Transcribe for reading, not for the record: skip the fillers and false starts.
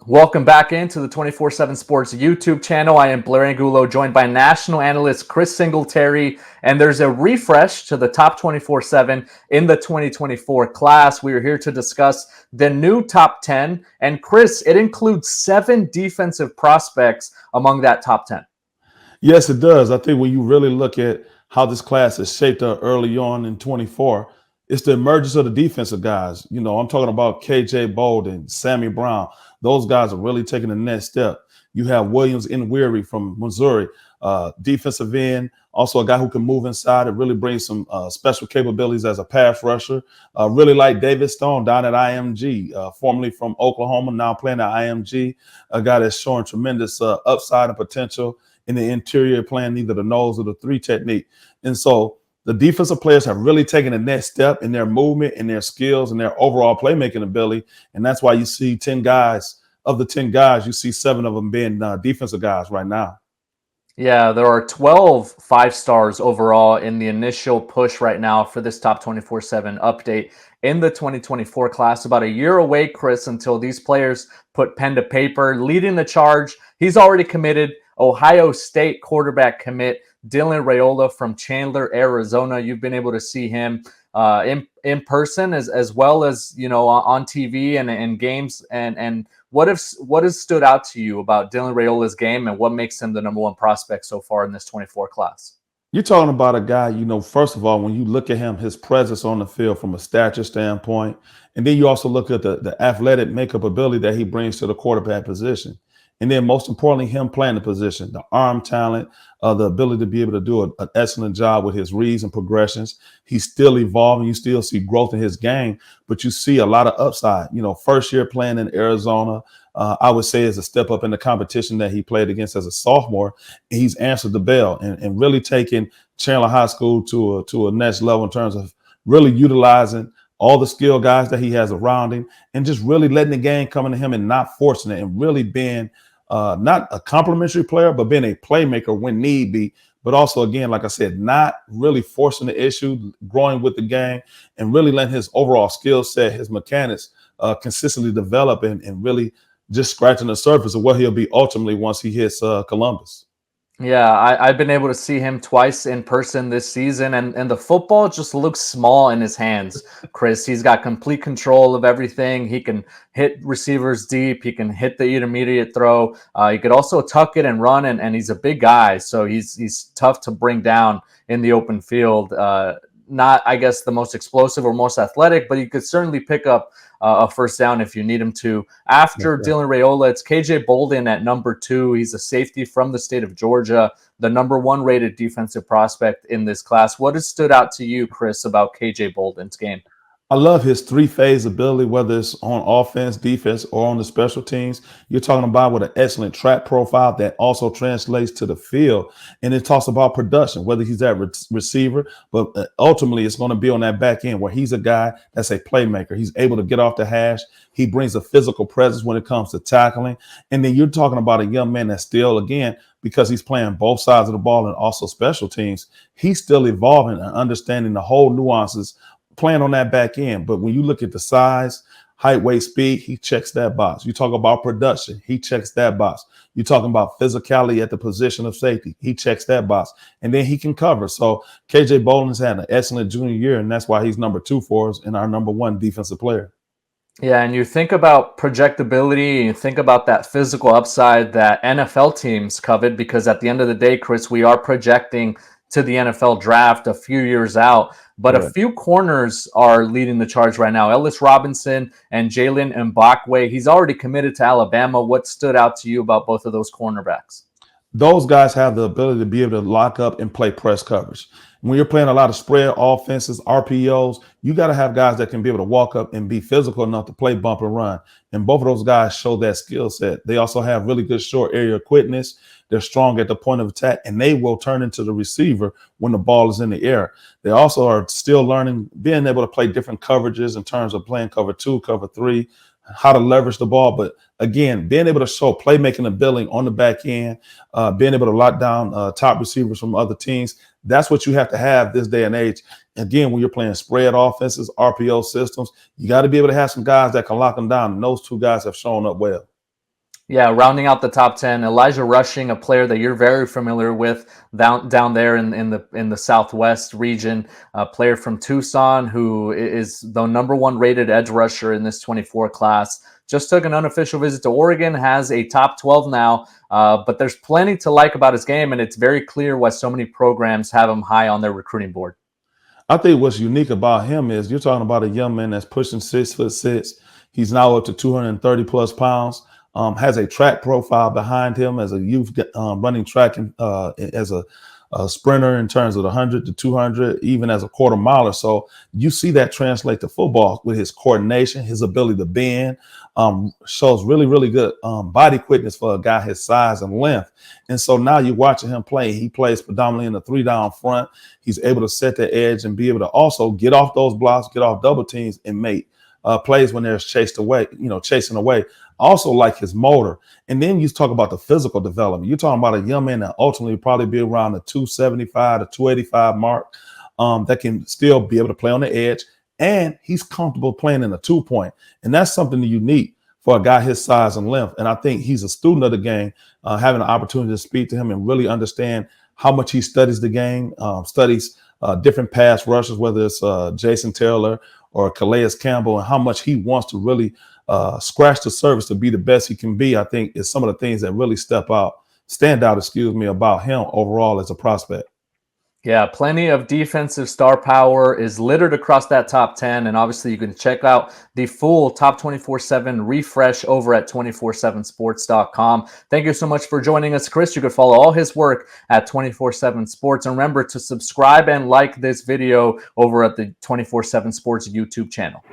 Welcome back into the 247 Sports YouTube channel. I am Blair Angulo, joined by national analyst Chris Singletary, and there's a refresh to the top 24/7 in the 2024 class. We are here to discuss the new top 10, and Chris, it includes 7 defensive prospects among that top 10. Yes, it does. I think when you really look at how this class is shaped up early on in 24, it's the emergence of the defensive guys. I'm talking about KJ Boldin, Sammy Brown. Those guys are really taking the next step. You have Williams Weary from Missouri, defensive end, also a guy who can move inside and really bring some special capabilities as a pass rusher. Really like David Stone down at IMG, formerly from Oklahoma, now playing at IMG, a guy that's showing tremendous upside and potential in the interior, playing either the nose or the 3 technique. And so the defensive players have really taken the next step in their movement and their skills and their overall playmaking ability. And that's why you see 10 guys. Of the 10 guys, you see 7 of them being defensive guys right now. Yeah, there are 12 5-stars overall in the initial push right now for this top 24/7 update in the 2024 class. About a year away, Chris, until these players put pen to paper. Leading the charge, he's already committed. Ohio State quarterback commit Dylan Raiola from Chandler, Arizona. You've been able to see him in person as well as on TV and games. And what has stood out to you about Dylan Raiola's game, and what makes him the number 1 prospect so far in this 24 class? You're talking about a guy, first of all, when you look at him, his presence on the field from a stature standpoint, and then you also look at the athletic makeup ability that he brings to the quarterback position. And then most importantly, him playing the position, the arm talent, the ability to be able to do an excellent job with his reads and progressions. He's still evolving. You still see growth in his game, but you see a lot of upside. First year playing in Arizona, I would say is a step up in the competition that he played against as a sophomore. He's answered the bell and really taken Chandler High School to a next level in terms of really utilizing all the skill guys that he has around him and just really letting the game come into him and not forcing it, and really being not a complimentary player, but being a playmaker when need be. But also, again, like I said, not really forcing the issue, growing with the game, and really letting his overall skill set, his mechanics consistently develop and really just scratching the surface of what he'll be ultimately once he hits Columbus. Yeah, I've been able to see him twice in person this season, and the football just looks small in his hands, Chris. He's got complete control of everything. He can hit receivers deep. He can hit the intermediate throw. He could also tuck it and run, and he's a big guy, so he's tough to bring down in the open field. Not, I guess, the most explosive or most athletic, but he could certainly pick up a first down if you need him to. After Dylan Raiola, it's KJ Boldin at number 2. He's a safety from the state of Georgia, the number 1 rated defensive prospect in this class. What has stood out to you, Chris, about KJ Boldin's game? I love his 3-phase ability, whether it's on offense, defense, or on the special teams. You're talking about with an excellent track profile that also translates to the field. And it talks about production, whether he's that receiver, but ultimately it's going to be on that back end where he's a guy that's a playmaker. He's able to get off the hash. He brings a physical presence when it comes to tackling. And then you're talking about a young man that's still, again, because he's playing both sides of the ball and also special teams, he's still evolving and understanding the whole nuances playing on that back end. But when you look at the size, height, weight, speed, he checks that box. You talk about production, he checks that box. You're talking about physicality at the position of safety, he checks that box. And then he can cover. So KJ Boldin's had an excellent junior year, and that's why he's number 2 for us and our number 1 defensive player. Yeah, and you think about projectability, you think about that physical upside that NFL teams covet, because at the end of the day, Chris, we are projecting to the NFL draft a few years out. But a few corners are leading the charge right now. Ellis Robinson and Jalen and Blackway. He's already committed to Alabama. What stood out to you about both of those cornerbacks? Those guys have the ability to be able to lock up and play press coverage. When you're playing a lot of spread offenses, RPOs, you got to have guys that can be able to walk up and be physical enough to play bump and run. And both of those guys show that skill set. They also have really good short area quickness. They're strong at the point of attack, and they will turn into the receiver when the ball is in the air. They also are still learning, being able to play different coverages in terms of playing cover 2, cover 3, how to leverage the ball. But again, being able to show playmaking ability on the back end, being able to lock down top receivers from other teams, that's what you have to have this day and age. Again, when you're playing spread offenses, RPO systems, you got to be able to have some guys that can lock them down. And those 2 guys have shown up well. Yeah, rounding out the top 10, Elijah Rushing, a player that you're very familiar with down there in the Southwest region, a player from Tucson who is the #1 rated edge rusher in this 24 class. Just took an unofficial visit to Oregon, has a top 12 now, but there's plenty to like about his game, and it's very clear why so many programs have him high on their recruiting board. I think what's unique about him is you're talking about a young man that's pushing 6'6". He's now up to 230 plus pounds. Has a track profile behind him as a youth running track and as a sprinter in terms of the 100 to 200, even as a quarter miler. So you see that translate to football with his coordination, his ability to bend, shows really, really good body quickness for a guy his size and length. And so now you're watching him play. He plays predominantly in the 3-down front. He's able to set the edge and be able to also get off those blocks, get off double teams, and make plays when there's chasing away. Also like his motor. And then you talk about the physical development. You're talking about a young man that ultimately probably be around the 275 to 285 mark, that can still be able to play on the edge. And he's comfortable playing in a 2-point. And that's something unique for a guy his size and length. And I think he's a student of the game, having an opportunity to speak to him and really understand how much he studies the game, studies different pass rushers, whether it's Jason Taylor or Calais Campbell, and how much he wants to really scratch the surface to be the best he can be. I think is some of the things that really stand out, about him overall as a prospect. Yeah, plenty of defensive star power is littered across that top 10. And obviously, you can check out the full Top 24/7 refresh over at 247sports.com. Thank you so much for joining us, Chris. You can follow all his work at 247 Sports. And remember to subscribe and like this video over at the 247 Sports YouTube channel.